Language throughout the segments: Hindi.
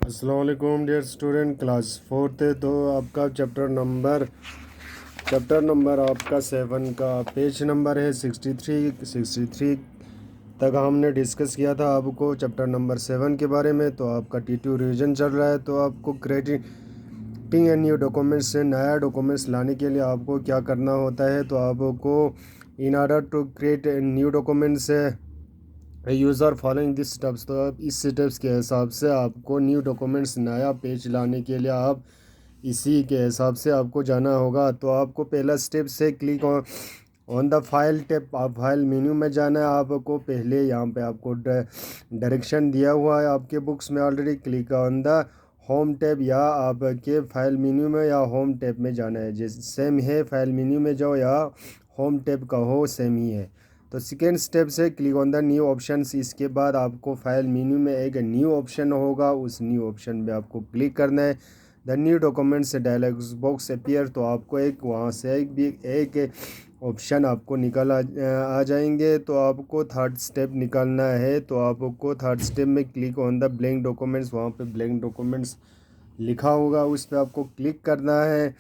अस्सलाम वालेकुम डियर स्टूडेंट, क्लास फोर्थ है। तो आपका चैप्टर नंबर आपका 7 का पेज नंबर है 63 तक हमने डिस्कस किया था आपको चैप्टर नंबर 7 के बारे में। तो आपका T2 रिवीजन चल रहा है। तो आपको क्रिएटिंग ए न्यू डॉक्यूमेंट्स से नया डॉक्यूमेंट्स लाने के लिए आपको क्या करना होता है। तो आपको in order to create new documents user following this steps. तो आप इस स्टेप्स के हिसाब से आपको न्यू डॉक्यूमेंट्स नया पेज लाने के लिए आप इसी के हिसाब से आपको जाना होगा। तो आपको पहला स्टेप से click on the file tab, आप फाइल मेन्यू में जाना है। आपको पहले यहाँ पे आपको डायरेक्शन दिया हुआ है आपके बुक्स में already. Click on the home tab, या आपके फाइल मेन्यू में या होम टैब में जाना है। जैसे सेम है, फाइल मेन्यू में जाओ या होम टैब का हो, सेम ही है। तो सेकेंड स्टेप से click on the new options. इसके बाद आपको फाइल मेन्यू में एक न्यू ऑप्शन होगा, उस न्यू ऑप्शन पे आपको क्लिक करना है। The new documents dialog box appear. तो आपको एक वहाँ से एक ऑप्शन आपको निकल आ जाएंगे। तो आपको थर्ड स्टेप निकालना है। तो आपको थर्ड स्टेप में click on the blank documents, वहाँ पे ब्लैंक डॉक्यूमेंट्स लिखा होगा, उस पर आपको क्लिक करना है।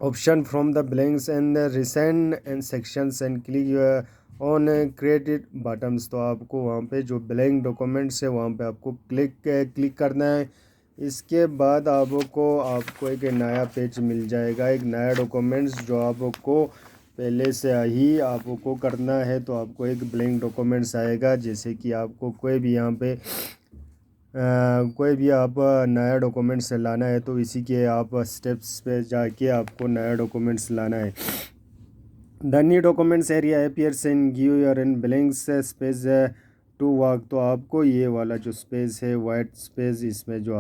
Option from the blanks and recent and sections and click on created buttons. तो आपको वहाँ पे जो ब्लैंक डॉक्यूमेंट्स है वहाँ पे आपको क्लिक करना है। इसके बाद आपको एक नया पेज मिल जाएगा, एक नया डॉक्यूमेंट्स जो आपको पहले से ही आपको करना है। तो आपको एक ब्लैंक डॉक्यूमेंट्स आएगा, जैसे कि आपको कोई भी यहाँ पे कोई भी आप नया डॉक्यूमेंट्स लाना है तो इसी के आप स्टेप्स पे जाके आपको नया डॉक्यूमेंट्स लाना है। The new documents area appears in give your in blanks space to work. तो आपको ये वाला जो स्पेस है, वाइट स्पेस, इसमें जो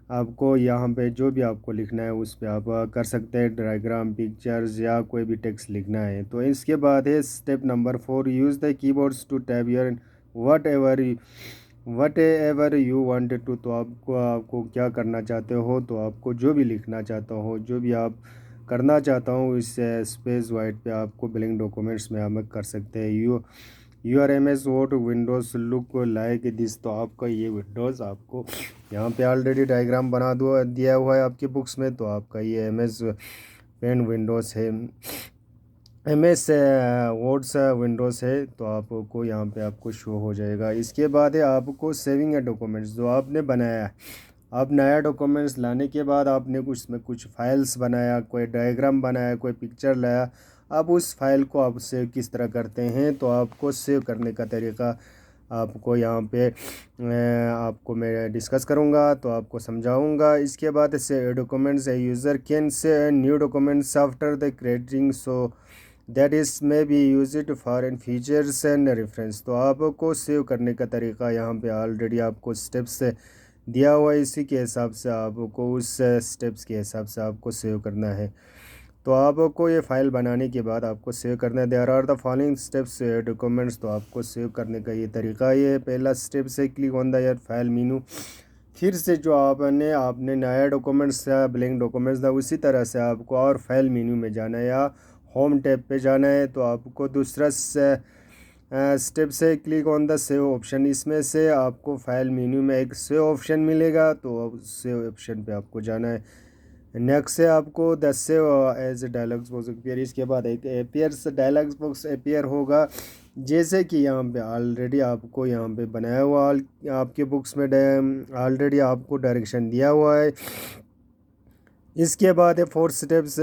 आपको यहाँ पे जो भी आपको लिखना है उस पर आप कर सकते हैं, डायग्राम, पिक्चर्स या कोई भी टेक्स्ट लिखना है। तो इसके बाद है step number 4, use the keyboards to tab your whatever you wanted to. तो आपको क्या करना चाहते हो, तो आपको जो भी लिखना चाहता हो, जो भी आप करना चाहता हूँ, इस स्पेस वाइट पे आपको ब्लैंक डॉक्यूमेंट्स में आप कर सकते हैं। Your M S Word Windows look like this. तो आपका ये विंडोज़ आपको यहाँ पे ऑलरेडी डायग्राम बना दिया हुआ है आपकी बुक्स में। तो आपका ये एम एस पेंट विंडोज़ है, एम एस वर्ड्स विंडोज़ है। तो आपको यहाँ पे आपको शो हो जाएगा। इसके बाद है आपको सेविंग ए डॉक्यूमेंट्स जो आपने बनाया है। आप नया डॉक्यूमेंट्स लाने के बाद आपने कुछ फाइल्स बनाया, कोई डायग्राम बनाया, कोई पिक्चर लाया। अब उस फाइल को आप सेव किस तरह करते हैं, तो आपको सेव करने का तरीका आपको यहाँ पे आपको मैं डिस्कस करूँगा, तो आपको समझाऊँगा। इसके बाद से documents user can say new documents after the creating, so that is may be use it for in features and reference. तो आपको सेव करने का तरीका यहाँ पे ऑलरेडी आपको स्टेप्स दिया हुआ है, इसी के हिसाब से आपको उस स्टेप्स के हिसाब से आपको सेव करना है। तो आपको ये फ़ाइल बनाने के बाद आपको सेव करना है। There are the following steps documents. तो आपको सेव करने का ये तरीका ये पहला स्टेप से click on the your file menu. फिर से जो आपने नया डॉक्यूमेंट्स या ब्लैंक डॉक्यूमेंट्स था, उसी तरह से आपको और फाइल मेन्यू में जाना है या होम टैब पे जाना है। तो आपको दूसरा स्टेप से click on the save option. इसमें से आपको फाइल मेन्यू में एक सेव ऑप्शन मिलेगा, तो सेव ऑप्शन पे आपको जाना है। नेक्स्ट से आपको the save as dialogs box appear. इसके बाद एक अपीयर्स डायलॉग्स बॉक्स अपीयर होगा, जैसे कि यहाँ पे ऑलरेडी आपको यहाँ पे बनाया हुआ आपके बुक्स में ऑलरेडी आपको डायरेक्शन दिया हुआ है। इसके बाद है फोर्थ स्टेप्स,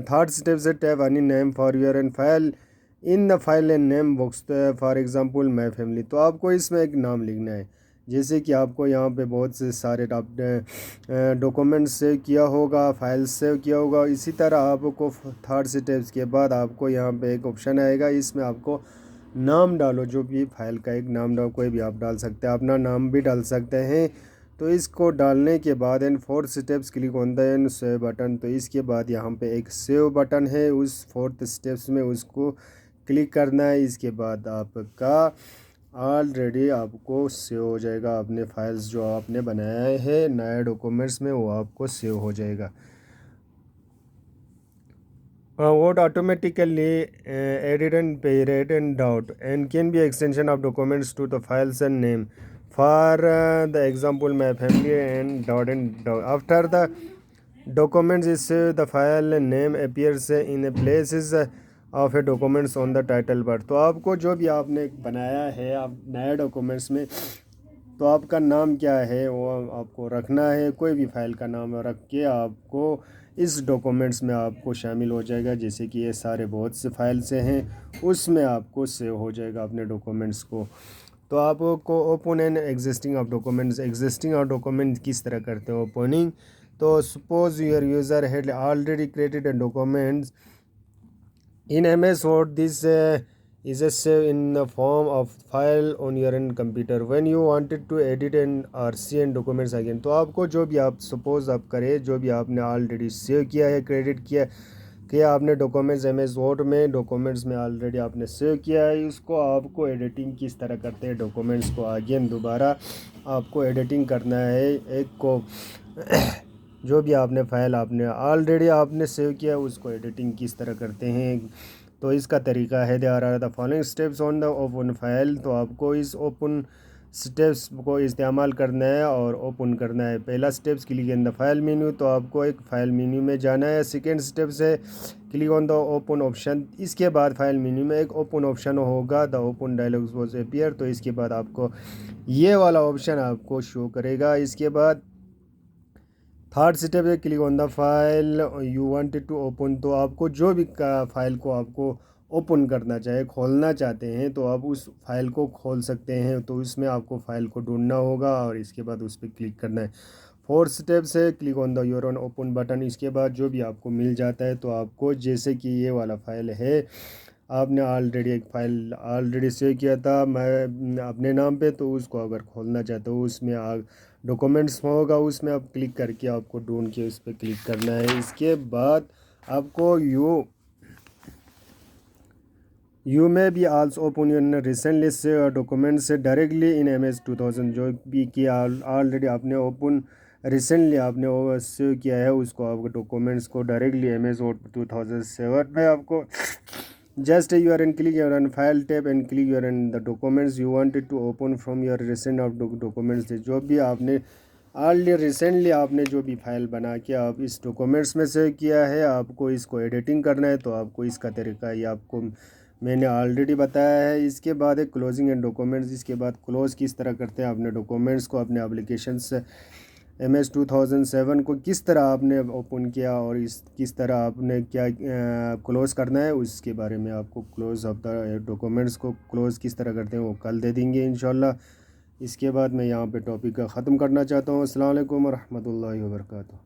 थर्ड स्टेप से tab any name for your and file in the file and name box. For example my family. तो आपको इसमें एक नाम लिखना है, जैसे कि आपको यहाँ पे बहुत से सारे डॉक्यूमेंट्स सेव किया होगा, फाइल्स सेव किया होगा। इसी तरह आपको थर्ड स्टेप्स के बाद आपको यहाँ पे एक ऑप्शन आएगा, इसमें आपको नाम डालो, जो भी फाइल का एक नाम डालो, कोई भी आप डाल सकते हैं, अपना नाम भी डाल सकते हैं। तो इसको डालने के बाद and fourth steps click on the end save button. तो इसके बाद यहाँ पे एक सेव बटन है, उस फोर्थ स्टेप्स में उसको क्लिक करना है। इसके बाद आपका ऑलरेडी आपको सेव हो जाएगा, अपने फाइल्स जो आपने बनाए हैं नए डॉक्यूमेंट्स में, वो आपको सेव हो जाएगा। What automatically edit and period and doubt and can be extension of documents to the files and name. for the example my family and dot and dot. After the documents is the file name appears in the places of a documents on the title bar. तो आपको जो भी आपने बनाया है आप नए डॉक्यूमेंट्स में, तो आपका नाम क्या है वो आपको रखना है। कोई भी फाइल का नाम रख के आपको इस डॉक्यूमेंट्स में आपको शामिल हो जाएगा। जैसे कि ये सारे बहुत से फाइल से हैं, उसमें आपको सेव हो जाएगा अपने डॉक्यूमेंट्स को। तो आपको open and existing of documents, existing of document किस तरह करते हो ओपनिंग। तो suppose your user had already created documents in MS Word. This is a save in the form of file on your own computer when you wanted to edit and or see and documents again. तो आपको जो भी आप सपोज आप करें, जो भी आपने ऑलरेडी सेव किया है, क्रेडिट किया आपने डॉक्यूमेंट्स MS Word में, डॉक्यूमेंट्स में ऑलरेडी आपने सेव किया है, उसको आपको एडिटिंग किस तरह करते हैं डॉक्यूमेंट्स को अगेन दोबारा आपको एडिटिंग करना है। एक को जो भी आपने फ़ाइल आपने ऑलरेडी आपने सेव किया उसको एडिटिंग किस तरह करते हैं, तो इसका तरीका है they are are the following steps on the open file. तो आपको इस ओपन स्टेप्स को इस्तेमाल करना है और ओपन करना है। पहला steps click in the file menu, तो आपको एक फ़ाइल मेन्यू में जाना है। सेकेंड स्टेप्स है click on the open option. इसके बाद फाइल मेन्यू में एक ओपन ऑप्शन होगा, the open dialog was appear. तो इसके बाद आपको ये वाला ऑप्शन आपको शो करेगा। इसके बाद थर्ड स्टेप है click on the file you wanted to open. तो आपको जो भी फाइल को आपको ओपन करना चाहे, खोलना चाहते हैं, तो आप उस फाइल को खोल सकते हैं। तो इसमें आपको फाइल को ढूंढना होगा और इसके बाद उस पर क्लिक करना है। फोर्थ स्टेप से click on the your on open button. इसके बाद जो भी आपको मिल जाता है, तो आपको जैसे कि ये वाला फाइल है, आपने ऑलरेडी एक फ़ाइल ऑलरेडी सेव किया था मैं अपने नाम पे, तो उसको अगर खोलना चाहते हो उसमें डॉक्यूमेंट्स होगा, उसमें आप क्लिक करके आपको ढूंढ के उस पर क्लिक करना है। इसके बाद आपको यू में भी आल्सो ओपन योर रिसेंटली से डॉक्यूमेंट से डायरेक्टली इन MS 2000। जो भी किया ऑलरेडी आपने ओपन रिसेंटली आपने सेव किया है, उसको आपको डॉक्यूमेंट्स को डायरेक्टली MS Word 2007 में आपको just you are in click your on file tab and click your on the documents you wanted to open from your recent of documents। जो भी आपने ऑलरेडी रिसेंटली आपने जो भी फाइल बना के आप इस डॉक्यूमेंट्स में सेव किया है, आपको इसको एडिटिंग करना है। तो आपको इसका तरीका ये आपको मैंने ऑलरेडी बताया है। इसके बाद है क्लोजिंग एंड डॉक्यूमेंट्स। इसके बाद क्लोज़ किस तरह करते हैं अपने डॉक्यूमेंट्स को, अपने एप्लीकेशन से MS 2007 को किस तरह आपने ओपन किया और इस किस तरह आपने क्या क्लोज़ करना है, उसके बारे में आपको क्लोज़ ऑफ द डॉक्यूमेंट्स को क्लोज़ किस तरह करते हैं वो कल दे देंगे इंशाल्लाह। इसके बाद मैं यहाँ पे टॉपिक का ख़त्म करना चाहता हूँ। अस्सलाम वालेकुम व रहमतुल्लाहि व बरकातुहू।